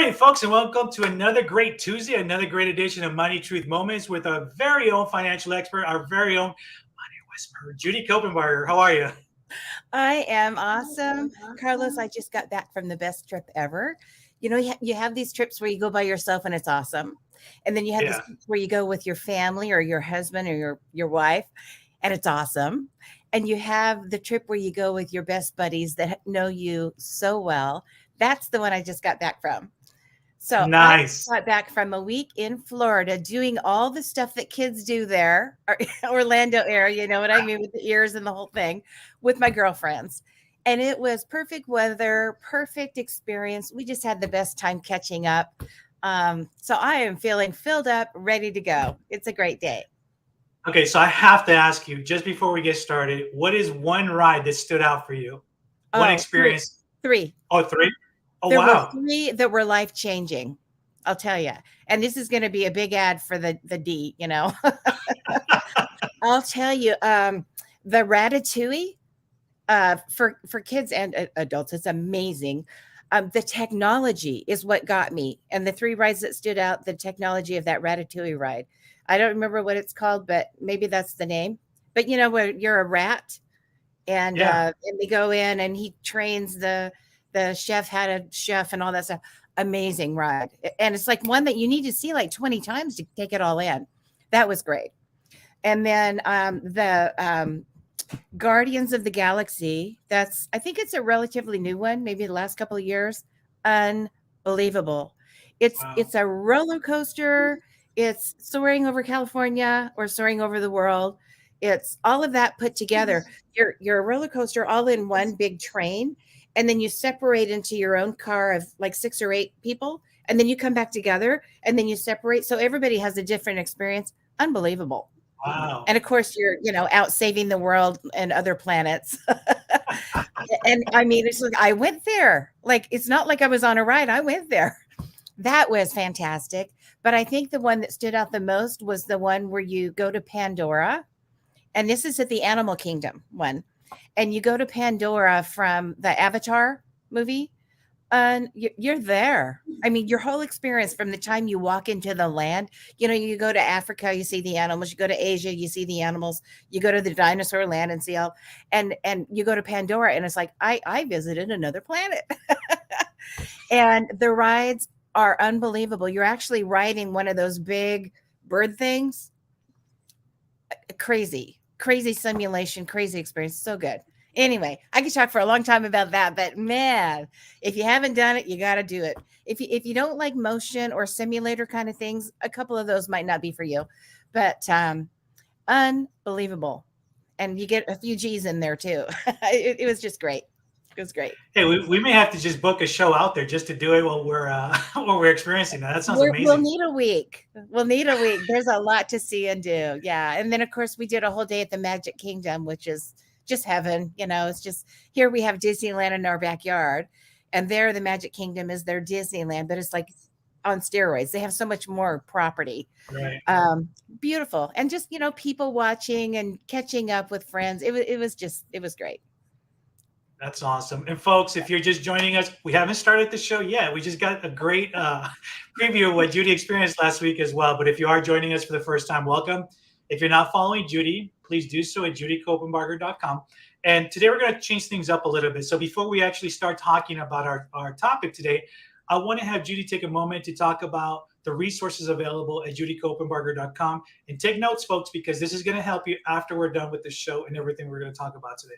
right, folks, and welcome to another great Tuesday, another great edition of Money Truth Moments with our very own financial expert, our very own money whisperer, Judy Kopenbarger. How are you? I am awesome. Carlos, I just got back from the best trip ever. You have these trips where you go by yourself and it's awesome. And then you have this Yeah. trips where you go with your family or your husband or your wife and it's awesome. And you have the trip where you go with your best buddies that know you so well. That's the one I just got back from. So I Nice. got back from a week in Florida doing all the stuff that kids do there, or Orlando area, you know what I mean, with the ears and the whole thing, with my girlfriends. And it was perfect weather, perfect experience. We just had the best time catching up. So I am feeling filled up, ready to go. It's a great day. Okay, so I have to ask you, just before we get started, what is one ride that stood out for you? One Oh, three, experience? three. Oh, three? Oh, There were wow. three that were life changing. I'll tell you. And this is going to be a big ad for the D, you know. I'll tell you, the Ratatouille for kids and adults, it's amazing. The technology is what got me, and the three rides that stood out. The technology of that Ratatouille ride. I don't remember what it's called, but maybe that's the name. But you know, where you're a rat, Yeah. and they go in, and he trains the chef, how to chef, and all that stuff. Amazing ride, and it's like one that you need to see like 20 times to take it all in. That was great. And then the Guardians of the Galaxy. That's I think it's a relatively new one, maybe the last couple of years. Unbelievable. It's Wow. a roller coaster. It's soaring over California or soaring over the world. It's all of that put together. You're a roller coaster all in one big train, and then you separate into your own car of like six or eight people, and then you come back together, and then you separate. So everybody has a different experience. Unbelievable. Wow. And of course, you're, out saving the world and other planets. And I mean, it's like I went there. Like, it's not like I was on a ride. I went there. That was fantastic. But I think the one that stood out the most was the one where you go to Pandora. And this is at the Animal Kingdom one. And you go to Pandora from the Avatar movie and you're there. I mean, your whole experience from the time you walk into the land, you go to Africa, you see the animals. You go to Asia, you see the animals. You go to the dinosaur land and see all, and you go to Pandora, and it's like I visited another planet. And the rides are unbelievable. You're actually riding one of those big bird things. Crazy simulation, crazy experience. So good. Anyway, I could talk for a long time about that, but man, if you haven't done it, you got to do it. If you don't like motion or simulator kind of things, a couple of those might not be for you, but unbelievable. And you get a few G's in there too. It was just great. It was great. Hey, we may have to just book a show out there just to do it while we're while we're experiencing that. That sounds We'll amazing. need a week. We'll need a week. There's a lot to see and do. Yeah. And then, of course, we did a whole day at the Magic Kingdom, which is just heaven. It's just here we have Disneyland in our backyard. And there, the Magic Kingdom is their Disneyland, but it's like on steroids. They have so much more property. Right. Um, Beautiful. And just, people watching and catching up with friends. It was great. That's awesome. And folks, if you're just joining us, we haven't started the show yet. We just got a great preview of what Judy experienced last week as well. But if you are joining us for the first time, welcome. If you're not following Judy, please do so at judykopenbarger.com. And today we're going to change things up a little bit. So before we actually start talking about our topic today, I want to have Judy take a moment to talk about the resources available at judykopenbarger.com. And take notes, folks, because this is going to help you after we're done with the show and everything we're going to talk about today.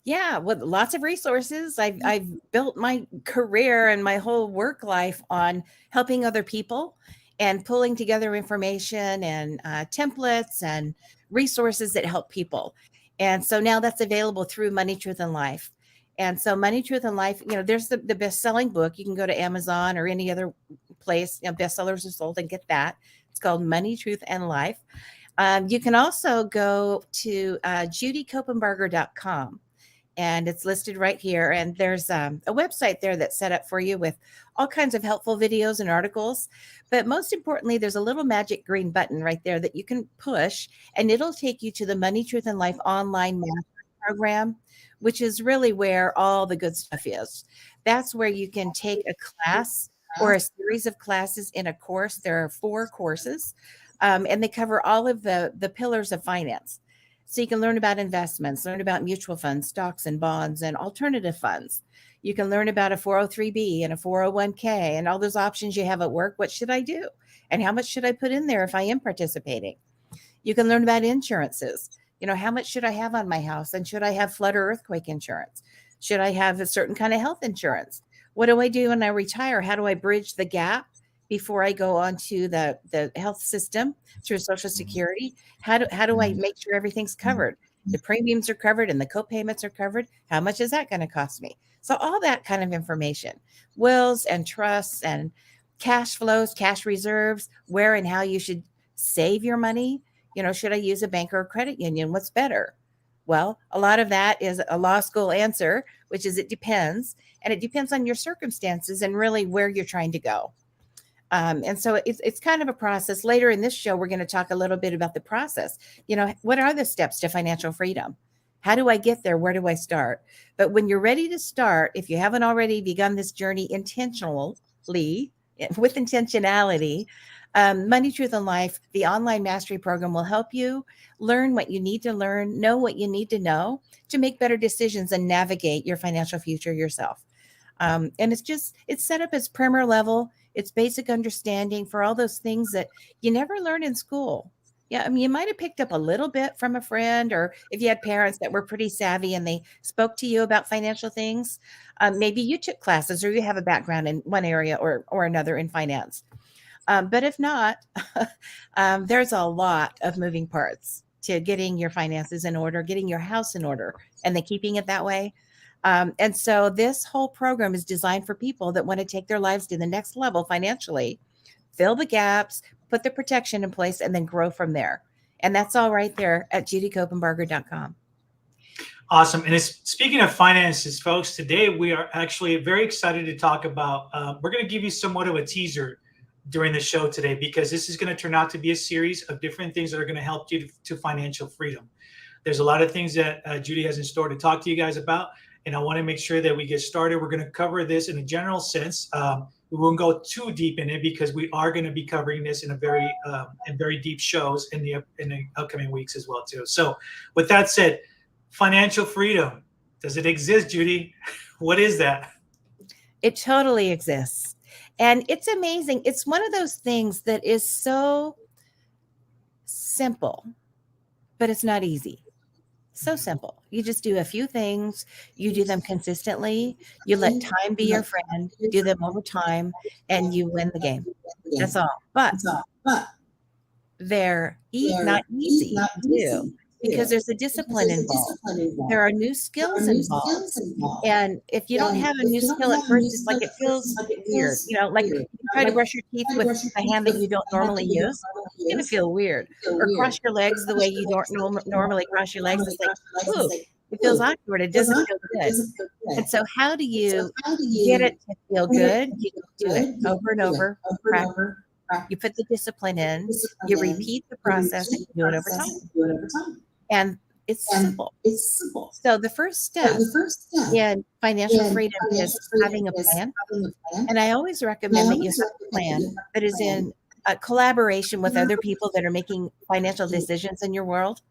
Yeah, with lots of resources. I've built my career and my whole work life on helping other people and pulling together information and templates and resources that help people. And so now that's available through Money, Truth, and Life. And so Money, Truth, and Life, there's the best-selling book. You can go to Amazon or any other place, bestsellers are sold, and get that. It's called Money, Truth, and Life. You can also go to judykopenbarger.com, and it's listed right here. And there's a website there that's set up for you with all kinds of helpful videos and articles. But most importantly, there's a little magic green button right there that you can push, and it'll take you to the Money, Truth, and Life online masterclass program, which is really where all the good stuff is. That's where you can take a class or a series of classes in a course. There are 4 courses, and they cover all of the pillars of finance. So you can learn about investments, learn about mutual funds, stocks and bonds, and alternative funds. You can learn about a 403b and a 401k and all those options you have at work. What should I do? And how much should I put in there if I am participating? You can learn about insurances. How much should I have on my house? And should I have flood or earthquake insurance? Should I have a certain kind of health insurance? What do I do when I retire? How do I bridge the gap before I go onto the health system through Social Security? How do I make sure everything's covered? The premiums are covered and the co-payments are covered. How much is that going to cost me? So all that kind of information, wills and trusts and cash flows, cash reserves, where and how you should save your money. Should I use a bank or a credit union? What's better? Well, a lot of that is a law school answer, which is it depends. And it depends on your circumstances and really where you're trying to go. And so it's kind of a process. Later in this show, we're going to talk a little bit about the process. What are the steps to financial freedom? How do I get there? Where do I start? But when you're ready to start, if you haven't already begun this journey intentionally, with intentionality, Money, Truth, and Life, the online mastery program will help you learn what you need to learn, know what you need to know to make better decisions and navigate your financial future yourself. And it's set up as primer level. It's basic understanding for all those things that you never learn in school. Yeah, I mean, you might have picked up a little bit from a friend, or if you had parents that were pretty savvy and they spoke to you about financial things, maybe you took classes or you have a background in one area or another in finance. But if not, there's a lot of moving parts to getting your finances in order, getting your house in order, and then keeping it that way. And so this whole program is designed for people that want to take their lives to the next level financially, fill the gaps, put the protection in place, and then grow from there. And that's all right there at judykopenbarger.com. Awesome. And speaking of finances, folks, today we are actually very excited to talk about, we're going to give you somewhat of a teaser during the show today, because this is going to turn out to be a series of different things that are going to help you to financial freedom. There's a lot of things that Judy has in store to talk to you guys about, and I want to make sure that we get started. We're going to cover this in a general sense. We won't go too deep in it because we are going to be covering this in very deep shows in the upcoming weeks as well too. So, with that said, financial freedom, does it exist, Judy? What is that? It totally exists. And it's amazing. It's one of those things that is so simple, but it's not easy. So simple. You just do a few things. You do them consistently. You let time be your friend. Do them over time, and you win the game. That's all. But they're not easy to do because there's a discipline involved. There are new skills involved. And if you don't have a new skill at first, it's like it feels weird. Like you try to brush your teeth with a hand that you don't normally use, it's going to feel weird. Or cross your legs the way you don't normally cross your legs. It's like, ooh, it feels awkward. It doesn't feel good. And so how do you get it to feel good? You do it over and over, practice. You put the discipline in, you repeat the process, and you do it over time. And it's simple. So the first step in financial freedom is having a plan. And I always recommend that you have a plan that is in collaboration with other people that are making financial decisions in your world.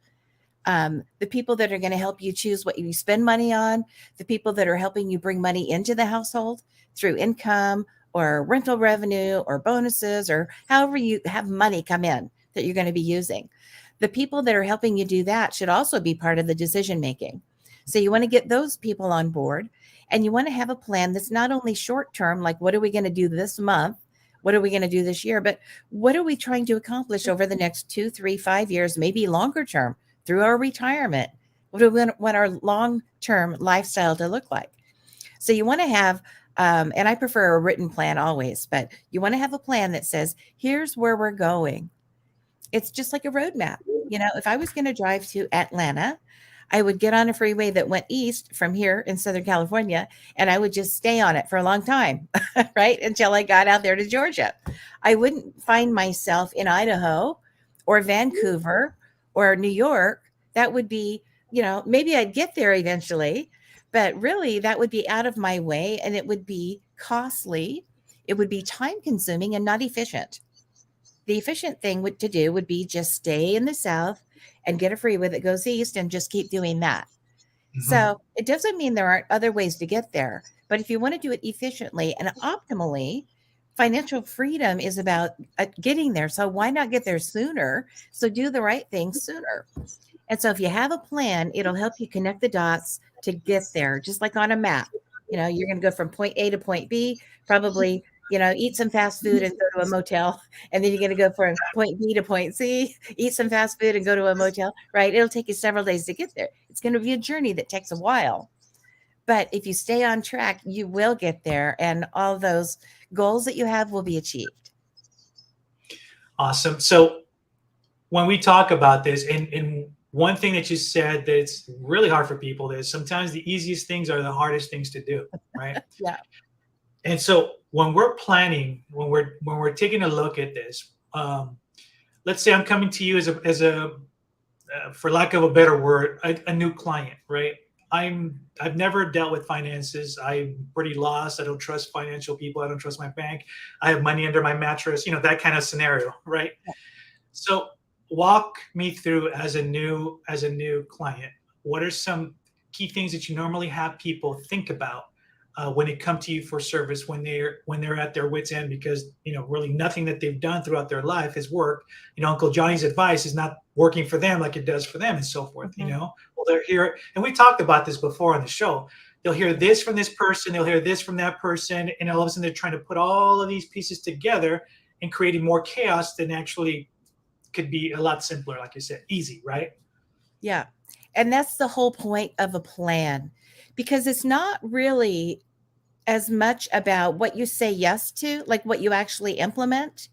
The people that are going to help you choose what you spend money on, the people that are helping you bring money into the household through income or rental revenue or bonuses or however you have money come in that you're going to be using. The people that are helping you do that should also be part of the decision making. So you want to get those people on board, and you want to have a plan that's not only short term, like what are we going to do this month? What are we going to do this year? But what are we trying to accomplish over the next 2, 3, 5 years, maybe longer term through our retirement? What do we want our long-term lifestyle to look like? So you want to have, and I prefer a written plan always, but you want to have a plan that says, here's where we're going. It's just like a roadmap. If I was going to drive to Atlanta, I would get on a freeway that went east from here in Southern California, and I would just stay on it for a long time, right? Until I got out there to Georgia. I wouldn't find myself in Idaho or Vancouver or New York. That would be, maybe I'd get there eventually, but really that would be out of my way and it would be costly. It would be time consuming and not efficient. The efficient thing to do would be just stay in the South and get a freeway that goes east and just keep doing that. Mhm. So it doesn't mean there aren't other ways to get there, but if you want to do it efficiently and optimally, financial freedom is about getting there. So why not get there sooner? So do the right thing sooner. And so if you have a plan, it'll help you connect the dots to get there, just like on a map. You're going to go from point A to point B, probably, eat some fast food and go to a motel. And then you're going to go from point B to point C, eat some fast food and go to a motel, right? It'll take you several days to get there. It's going to be a journey that takes a while. But if you stay on track, you will get there and all those goals that you have will be achieved. Awesome. So when we talk about this, and one thing that you said that's really hard for people is sometimes the easiest things are the hardest things to do, right? Yeah. And so when we're planning, when we're taking a look at this, let's say I'm coming to you as a for lack of a better word, a new client, right? I've never dealt with finances. I'm pretty lost. I don't trust financial people. I don't trust my bank. I have money under my mattress. That kind of scenario, right? So walk me through as a new client. What are some key things that you normally have people think about when they come to you for service, when they're at their wits end, because really nothing that they've done throughout their life has worked. Uncle Johnny's advice is not working for them like it does for them, and so forth. Mm-hmm. Well, they're here, and we talked about this before on the show. They'll hear this from this person, they'll hear this from that person, and all of a sudden they're trying to put all of these pieces together and creating more chaos than actually could be a lot simpler, like you said, easy, right? Yeah. And that's the whole point of a plan, because it's not really as much about what you say yes to, like what you actually implement.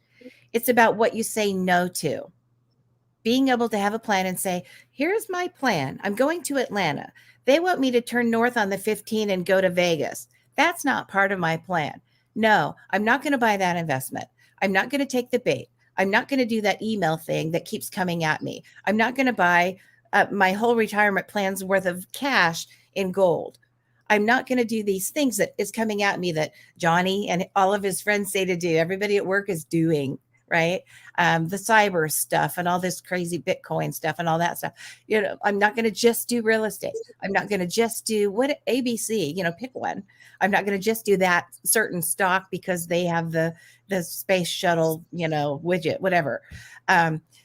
It's about what you say no to. Being able to have a plan and say, here's my plan. I'm going to Atlanta. They want me to turn north on the 15 and go to Vegas. That's not part of my plan. No, I'm not going to buy that investment. I'm not going to take the bait. I'm not going to do that email thing that keeps coming at me. I'm not going to buy my whole retirement plan's worth of cash in gold. I'm not going to do these things that is coming at me that Johnny and all of his friends say to do. Everybody at work is doing, right? The cyber stuff and all this crazy Bitcoin stuff and all that stuff. I'm not going to just do real estate. I'm not going to just do what ABC, pick one. I'm not going to just do that certain stock because they have the space shuttle, widget, whatever.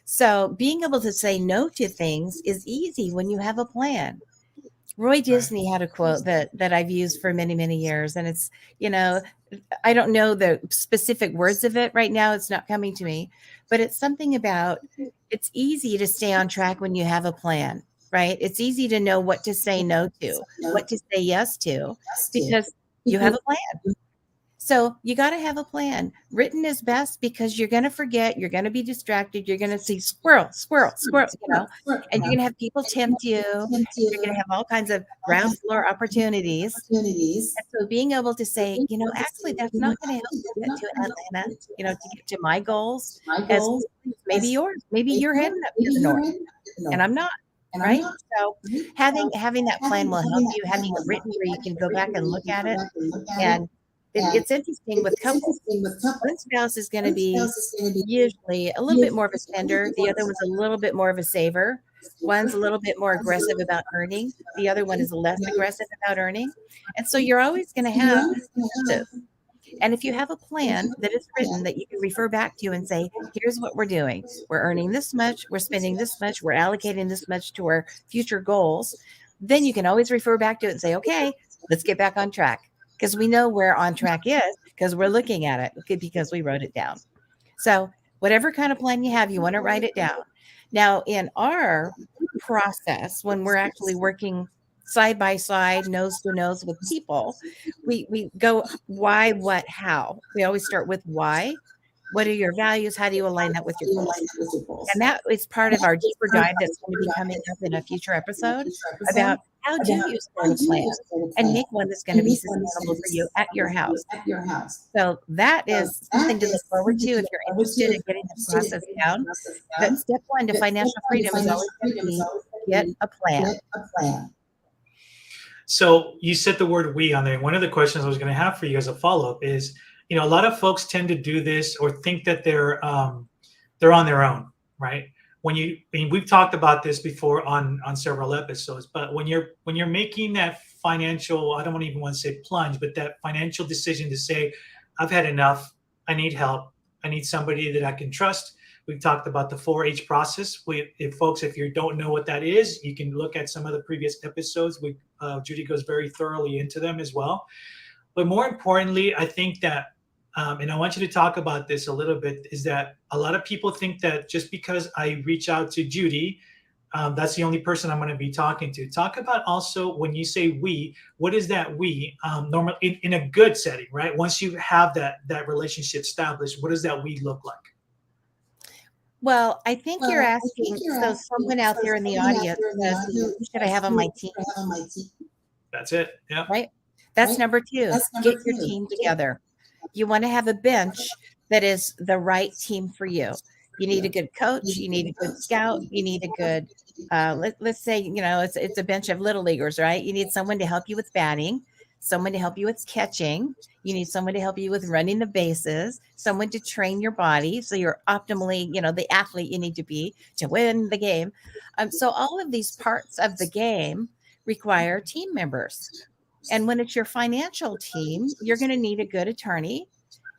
So being able to say no to things is easy when you have a plan. Roy Disney had a quote that I've used for many, many years. And it's, I don't know the specific words of it right now. It's not coming to me, but it's something about it's easy to stay on track when you have a plan, right? It's easy to know what to say no to, what to say yes to, because you have a plan. So you got to have a plan. Written is best because you're going to forget, you're going to be distracted, you're going to see squirrel, squirrel, squirrel, and you're going to have people tempt you. You're going to have all kinds of ground floor opportunities. And so being able to say, actually, that's not going to help me get to Atlanta, to get to my goals as maybe yours. Maybe you're heading up to the north and I'm not. Right. So having that plan will help you. Having it written where you can go back and look at it. And it's interesting with couples. One spouse is going to be usually a little bit more of a spender. The other one's a little bit more of a saver. One's a little bit more aggressive about earning. The other one is less aggressive about earning. And so you're always going to have this. And if you have a plan that is written that you can refer back to and say, here's what we're doing. We're earning this much. We're spending this much. We're allocating this much to our future goals. Then you can always refer back to it and say, okay, let's get back on track. Because we know where on track is because we're looking at it because we wrote it down. So whatever kind of plan you have, you want to write it down. Now, in our process, when we're actually working side by side, nose to nose with people, we go why, what, how. We always start with why. What are your values? How do you align that with your goals? And that is part of our deeper dive that's going to be coming up in a future episode about how do you start a plan and make one that's going to be sustainable for you at your house. So that is something to look forward to if you're interested in getting the process down. But step one to financial freedom is always going to be get a plan. So you said the word we on there. One of the questions I was going to have for you as a follow-up is, a lot of folks tend to do this or think that they're on their own, right? We've talked about this before on several episodes, but when you're making that financial, I don't even want to say plunge, but that financial decision to say, I've had enough, I need help, I need somebody that I can trust. We've talked about the 4-H process. If you don't know what that is, you can look at some of the previous episodes. Judy goes very thoroughly into them as well. But more importantly, I think that, and I want you to talk about this a little bit, is that a lot of people think that just because I reach out to Judy, that's the only person I'm going to be talking to. Talk about also when you say we, what is that we normally in a good setting, right? Once you have that relationship established, what does that we look like? Well, I think you're asking, so someone out there in the audience says, who should I have on my team? That's it. Yeah. Right. That's number 2. Get your team together. You want to have a bench that is the right team for you. You need a good coach. You need a good scout. You need a good, let's say, it's a bench of little leaguers, right? You need someone to help you with batting, someone to help you with catching. You need someone to help you with running the bases, someone to train your body so you're optimally, the athlete you need to be to win the game. So all of these parts of the game require team members. And when it's your financial team, you're going to need a good attorney,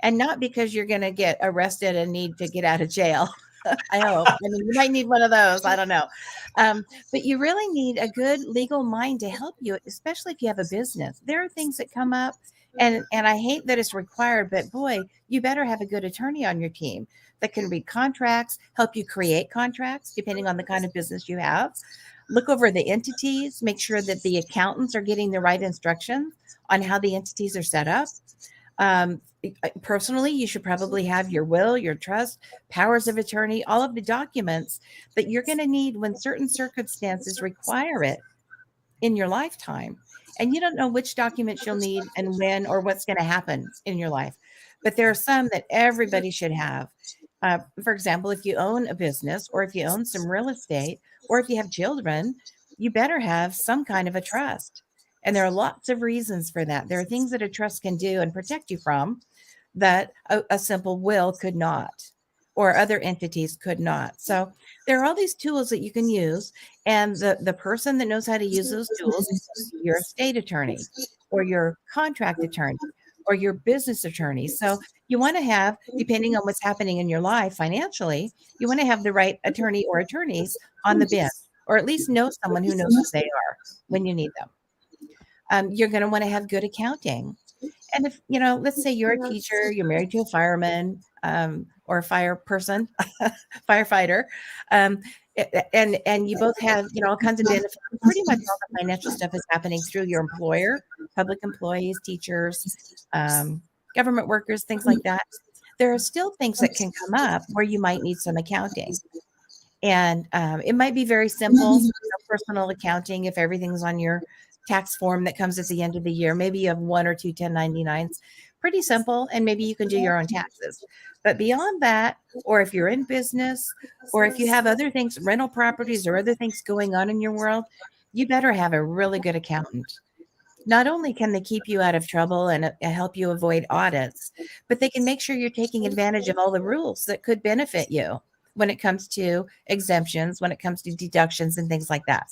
and not because you're going to get arrested and need to get out of jail. I hope. I mean, you might need one of those. I don't know. But you really need a good legal mind to help you, especially if you have a business. There are things that come up, and I hate that it's required, but boy, you better have a good attorney on your team that can read contracts, help you create contracts, depending on the kind of business you have. Look over the entities, make sure that the accountants are getting the right instructions on how the entities are set up. Personally, you should probably have your will, your trust, powers of attorney, all of the documents that you're going to need when certain circumstances require it in your lifetime. And you don't know which documents you'll need and when or what's going to happen in your life. But there are some that everybody should have. For example, if you own a business, or if you own some real estate, or if you have children, you better have some kind of a trust. And there are lots of reasons for that. There are things that a trust can do and protect you from that a simple will could not, or other entities could not. So there are all these tools that you can use. And the person that knows how to use those tools is your estate attorney or your contract attorney or your business attorney. So you want to have, depending on what's happening in your life financially, you want to have the right attorney or attorneys on the bench, or at least know someone who knows who they are when you need them. You're going to want to have good accounting. And if, let's say you're a teacher, you're married to a fireman, or a fire person, firefighter, and you both have, all kinds of benefits. Pretty much all the financial stuff is happening through your employer, public employees, teachers, government workers, things like that. There are still things that can come up where you might need some accounting. And it might be very simple, personal accounting if everything's on your tax form that comes at the end of the year. Maybe you have 1 or 2 1099s. Pretty simple, and maybe you can do your own taxes. But beyond that, or if you're in business, or if you have other things, rental properties or other things going on in your world, you better have a really good accountant. Not only can they keep you out of trouble and help you avoid audits, but they can make sure you're taking advantage of all the rules that could benefit you when it comes to exemptions, when it comes to deductions and things like that.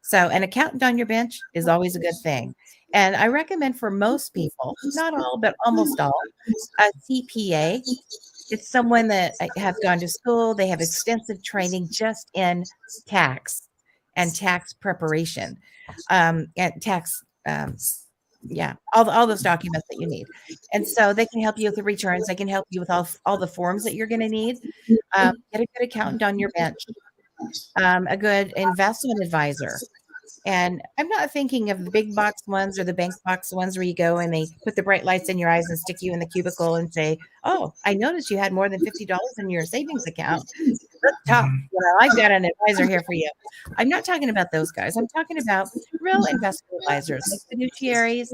So an accountant on your bench is always a good thing. And I recommend for most people, not all, but almost all, a CPA. It's someone that have gone to school. They have extensive training just in tax and tax preparation, and tax, all those documents that you need. And so they can help you with the returns. They can help you with all the forms that you're going to need. Get a good accountant on your bench, a good investment advisor. And I'm not thinking of the big box ones or the bank box ones where you go and they put the bright lights in your eyes and stick you in the cubicle and say, "Oh, I noticed you had more than $50 in your savings account. Let's talk. I've got an advisor here for you." I'm not talking about those guys. I'm talking about real investment advisors, like fiduciaries,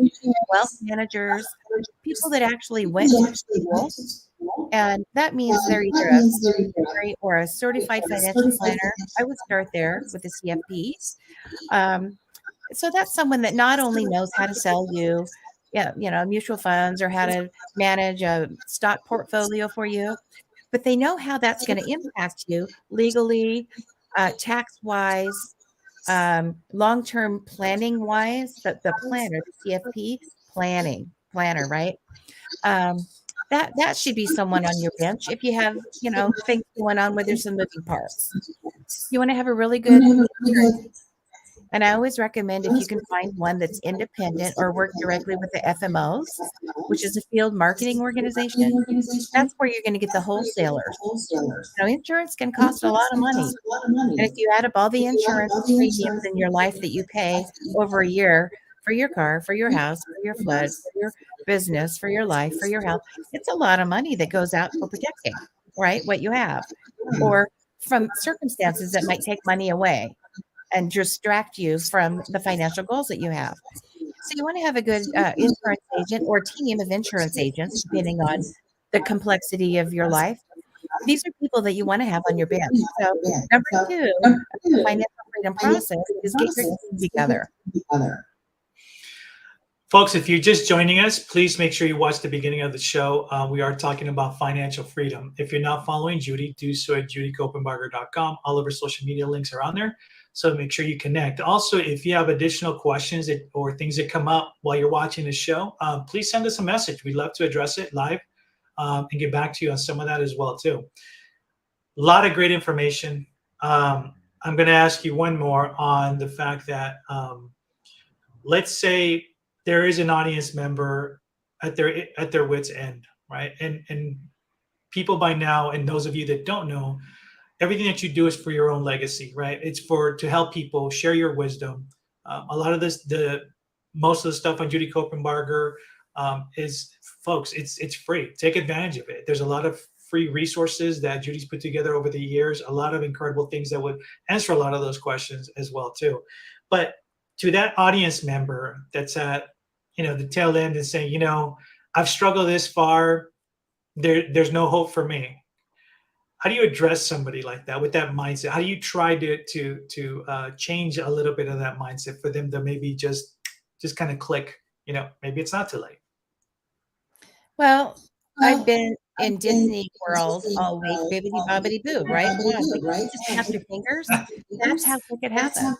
wealth managers, people that actually went to school And that means they're either a fiduciary or a certified financial planner. I would start there with the CFPs. Um, so that's someone that not only knows how to sell you, yeah, mutual funds or how to manage a stock portfolio for you, but they know how that's going to impact you legally, tax wise, long-term planning wise, the planner, the CFP planner, right? Um, that should be someone on your bench if you have, things going on where there's some moving parts. You want to have a really good insurance. And I always recommend if you can find one that's independent or work directly with the FMOs, which is a field marketing organization, that's where you're going to get the wholesalers. Insurance can cost a lot of money. And if you add up all the insurance premiums in your life that you pay over a year for your car, for your house, for your flood, for your business, for your life, for your health, it's a lot of money that goes out for protecting, right? What you have, or from circumstances that might take money away and distract you from the financial goals that you have. So you want to have a good insurance agent or team of insurance agents, depending on the complexity of your life. These are people that you want to have on your bench. So number two, the financial freedom process is get your team together. Folks, if you're just joining us, please make sure you watch the beginning of the show. We are talking about financial freedom. If you're not following Judy, do so at judykopenbarger.com. All of our social media links are on there. So make sure you connect. Also, if you have additional questions or things that come up while you're watching the show, please send us a message. We'd love to address it live and get back to you on some of that as well, too. A lot of great information. I'm going to ask you one more on the fact that let's say there is an audience member at their wit's end, right? And people by now, and those of you that don't know, everything that you do is for your own legacy, right? It's to help people share your wisdom. A lot of most of the stuff on Judy Kopenbarger is, folks, it's free. Take advantage of it. There's a lot of free resources that Judy's put together over the years, a lot of incredible things that would answer a lot of those questions as well, too. But to that audience member that's at, the tail end and saying, I've struggled this far, there's no hope for me. How do you address somebody like that with that mindset? How do you try to change a little bit of that mindset for them to maybe just kind of click? Maybe it's not too late. Well, I've been in Disney World all week, bibbidi bobbidi boo, right? Wow, but you just snap your fingers. That's how quick it happens.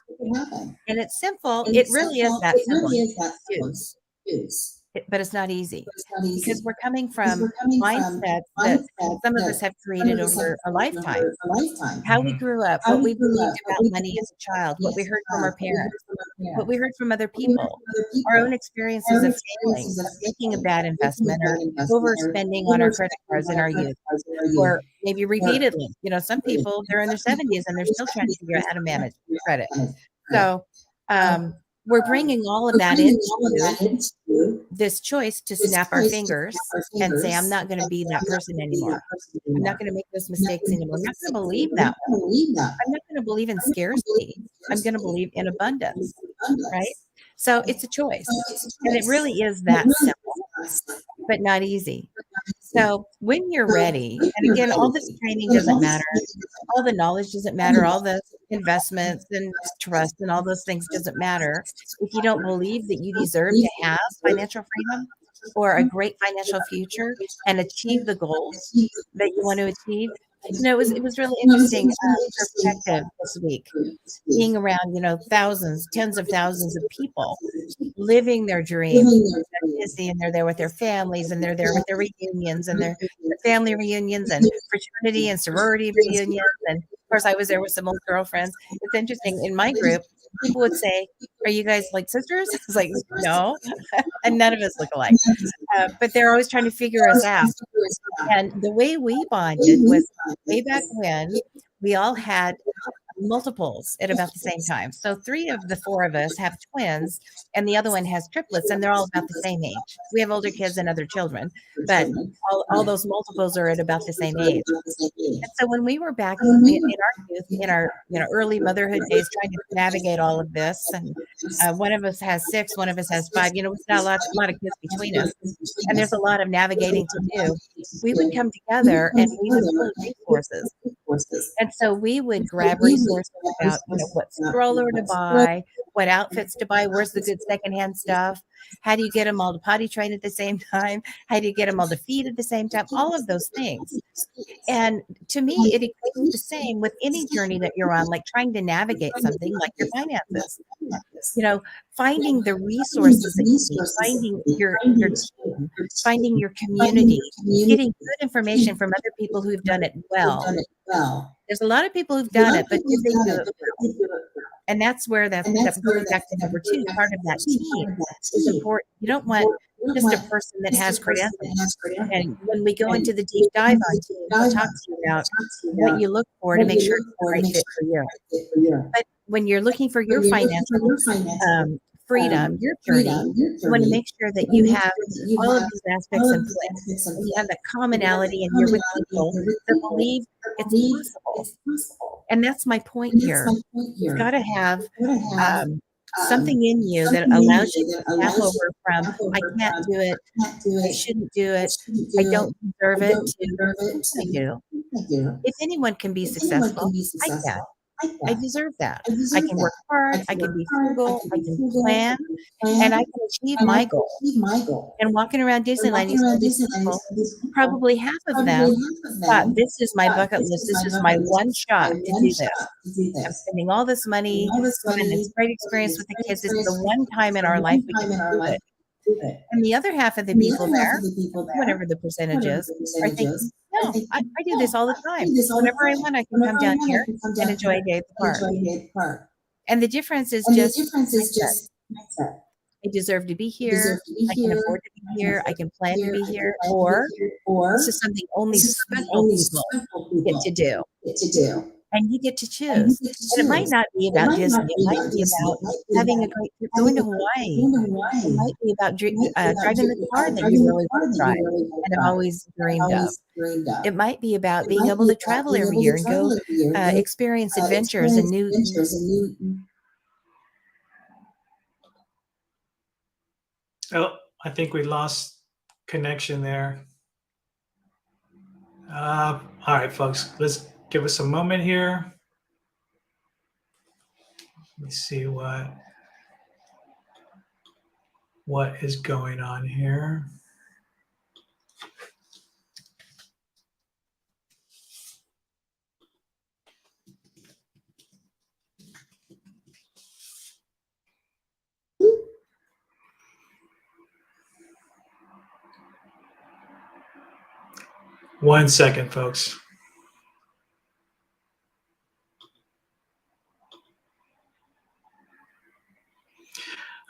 And it's simple. It really is that simple. But it's not easy because we're coming from mindsets that some of us have created over a lifetime. How we grew up, what we believed about money as a child, what we heard from our parents, what we heard from other people, our own experiences of failing, of making a bad investment, or overspending on our credit cards in our youth, or maybe repeatedly. Some people, they're in their 70s and they're still trying to figure out how to manage credit. So we're bringing all of that into this choice to snap our fingers and say, I'm not going to be that person anymore. I'm not going to make those mistakes anymore. I'm not going to believe that one. I'm not going to believe in scarcity. I'm going to believe in abundance, right? So it's a choice. And it really is that simple, but not easy. So when you're ready, and again, all this training doesn't matter, all the knowledge doesn't matter, all the investments and trust and all those things doesn't matter if you don't believe that you deserve to have financial freedom or a great financial future and achieve the goals that you want to achieve. It was really interesting perspective this week, being around, thousands, tens of thousands of people living their dreams. They're busy and they're there with their families and they're there with their reunions and their family reunions and fraternity and sorority reunions. And of course, I was there with some old girlfriends. It's interesting. In my group, people would say, "Are you guys like sisters?" It's like, no, and none of us look alike. But they're always trying to figure us out. And the way we bonded was way back when we all had multiples at about the same time. So 3 of the 4 of us have twins, and the other one has triplets, and they're all about the same age. We have older kids and other children, but all those multiples are at about the same age. And so when we were back in our youth, in our early motherhood days, trying to navigate all of this, and one of us has 6, one of us has 5. It's not a lot of kids between us, and there's a lot of navigating to do. We would come together and we would pull resources. And so we would grab resources about, what stroller to buy, what outfits to buy, where's the good secondhand stuff, how do you get them all to potty train at the same time, how do you get them all to feed at the same time, all of those things. And to me, it equates the same with any journey that you're on, like trying to navigate something like your finances. Finding the resources that you need, finding your team, finding your community, getting good information from other people who've done it well. There's a lot of people who've done it, but did they do it well? And that's where that goes back to number 2. Part of that team is important. You don't want just a person that has credentials. And when we go into the deep dive on team, we'll talk to you about what you look for to make sure it's the right fit for you. But when you're looking for your financial freedom, your journey, you want to make sure that you have all of these aspects in place. And you have that commonality, and you're with people that believe it's possible. And that's my point here. You've got to have something in you that allows you to tap over from I can't do it, I shouldn't do it, I don't deserve it, to I do. If anyone can be successful, I can. I deserve that. I can work hard, I can be frugal, I can plan, and I can achieve my goal. And walking around Disneyland, you see these people, probably half of them thought, this is my bucket list, this is my one shot to do this. I'm spending all this money, having this great experience with the kids. It's the one time in our life we can do it. And the other half of the people there, whatever the percentage is, are thinking, no, I do this all the time. Whenever I want, I can come down here and enjoy a day at the park. And the difference is just mindset. I deserve to be here. I can afford to be here. I can plan to be here. Or this is something only special people get to do. And you get to choose. And it might not be about Disney. It might be about having a great trip, going to Hawaii. It might be about driving the car that you really want to drive and have always dreamed of. It might be about being able to travel every year and go experience adventures and new. Oh, I think we lost connection there. All right, folks, let's give us a moment here. Let me see what is going on here. One second, folks.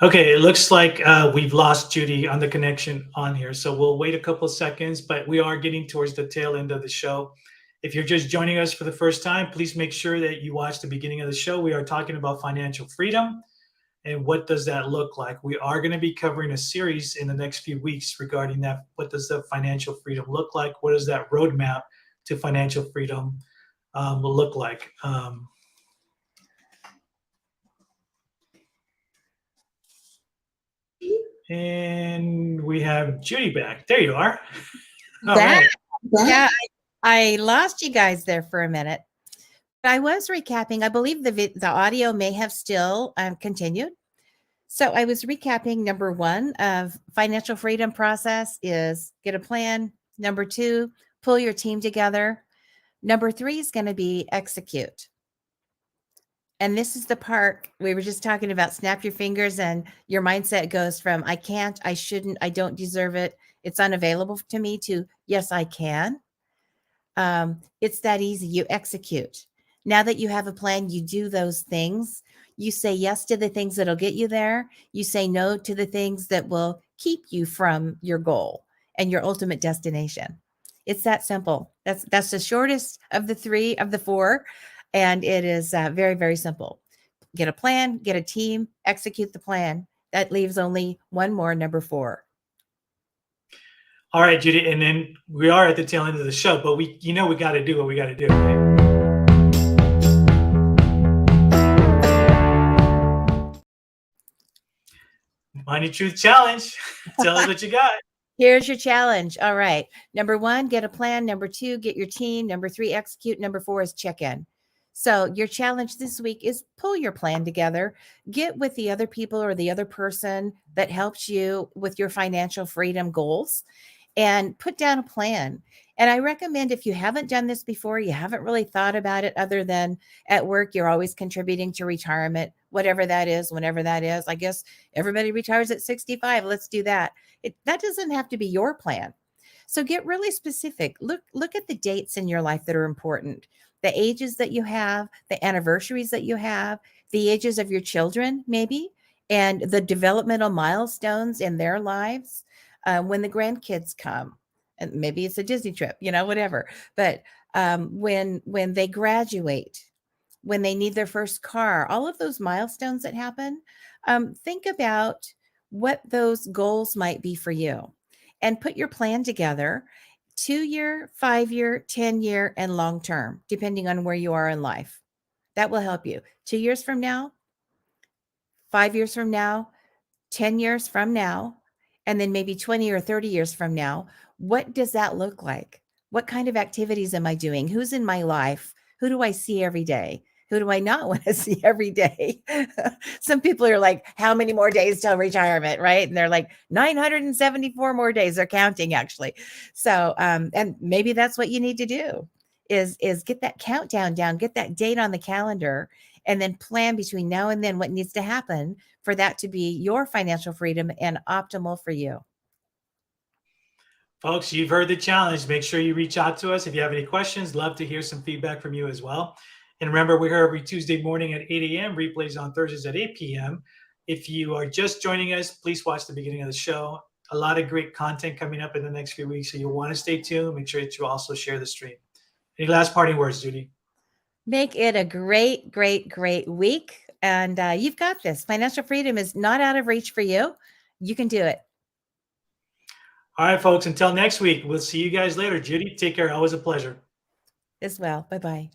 Okay, it looks like we've lost Judy on the connection on here. So we'll wait a couple of seconds, but we are getting towards the tail end of the show. If you're just joining us for the first time, please make sure that you watch the beginning of the show. We are talking about financial freedom and what does that look like. We are going to be covering a series in the next few weeks regarding that. What does the financial freedom look like? What does that roadmap to financial freedom will look like? And we have Judy back. There you are. All right. Yeah, I lost you guys there for a minute. But I was recapping. I believe the audio may have still continued. So I was recapping number 1 of financial freedom process is get a plan. Number 2, pull your team together. Number 3 is going to be execute. And this is the part we were just talking about, snap your fingers and your mindset goes from I can't, I shouldn't, I don't deserve it, it's unavailable to me, to yes, I can. It's that easy. You execute. Now that you have a plan, you do those things. You say yes to the things that'll get you there. You say no to the things that will keep you from your goal and your ultimate destination. It's that simple. That's the shortest of the 3 of the 4. And it is very, very simple. Get a plan, get a team, execute the plan. That leaves only one more, number 4. All right, Judy, and then we are at the tail end of the show, but we got to do what we got to do, right? Money Truth Challenge. Tell us what you got. Here's your challenge. All right. Number 1, get a plan. Number 2, get your team. Number 3, execute. Number 4 is check in. So your challenge this week is pull your plan together, get with the other people or the other person that helps you with your financial freedom goals, and put down a plan. And I recommend, if you haven't done this before, you haven't really thought about it other than at work, you're always contributing to retirement, whatever that is, whenever that is. I guess everybody retires at 65. Let's do that. That doesn't have to be your plan. So get really specific. Look at the dates in your life that are important. The ages that you have, the anniversaries that you have, the ages of your children maybe, and the developmental milestones in their lives. When the grandkids come, and maybe it's a Disney trip, whatever. But when they graduate, when they need their first car, all of those milestones that happen, think about what those goals might be for you and put your plan together, 2-year, 5-year, 10-year, and long term, depending on where you are in life. That will help you. 2 years from now, 5 years from now, 10 years from now, and then maybe 20 or 30 years from now, what does that look like? What kind of activities am I doing? Who's in my life? Who do I see every day? Who do I not want to see every day? Some people are like, how many more days till retirement, right? And they're like 974 more days. They're counting, actually. So, and maybe that's what you need to do is get that countdown down, get that date on the calendar, and then plan between now and then what needs to happen for that to be your financial freedom and optimal for you. Folks, you've heard the challenge. Make sure you reach out to us if you have any questions. Love to hear some feedback from you as well. And remember, we're here every Tuesday morning at 8 a.m., replays on Thursdays at 8 p.m. If you are just joining us, please watch the beginning of the show. A lot of great content coming up in the next few weeks, so you'll want to stay tuned. Make sure that you also share the stream. Any last parting words, Judy? Make it a great, great, great week. And you've got this. Financial freedom is not out of reach for you. You can do it. All right, folks, until next week, we'll see you guys later. Judy, take care. Always a pleasure. As well. Bye bye.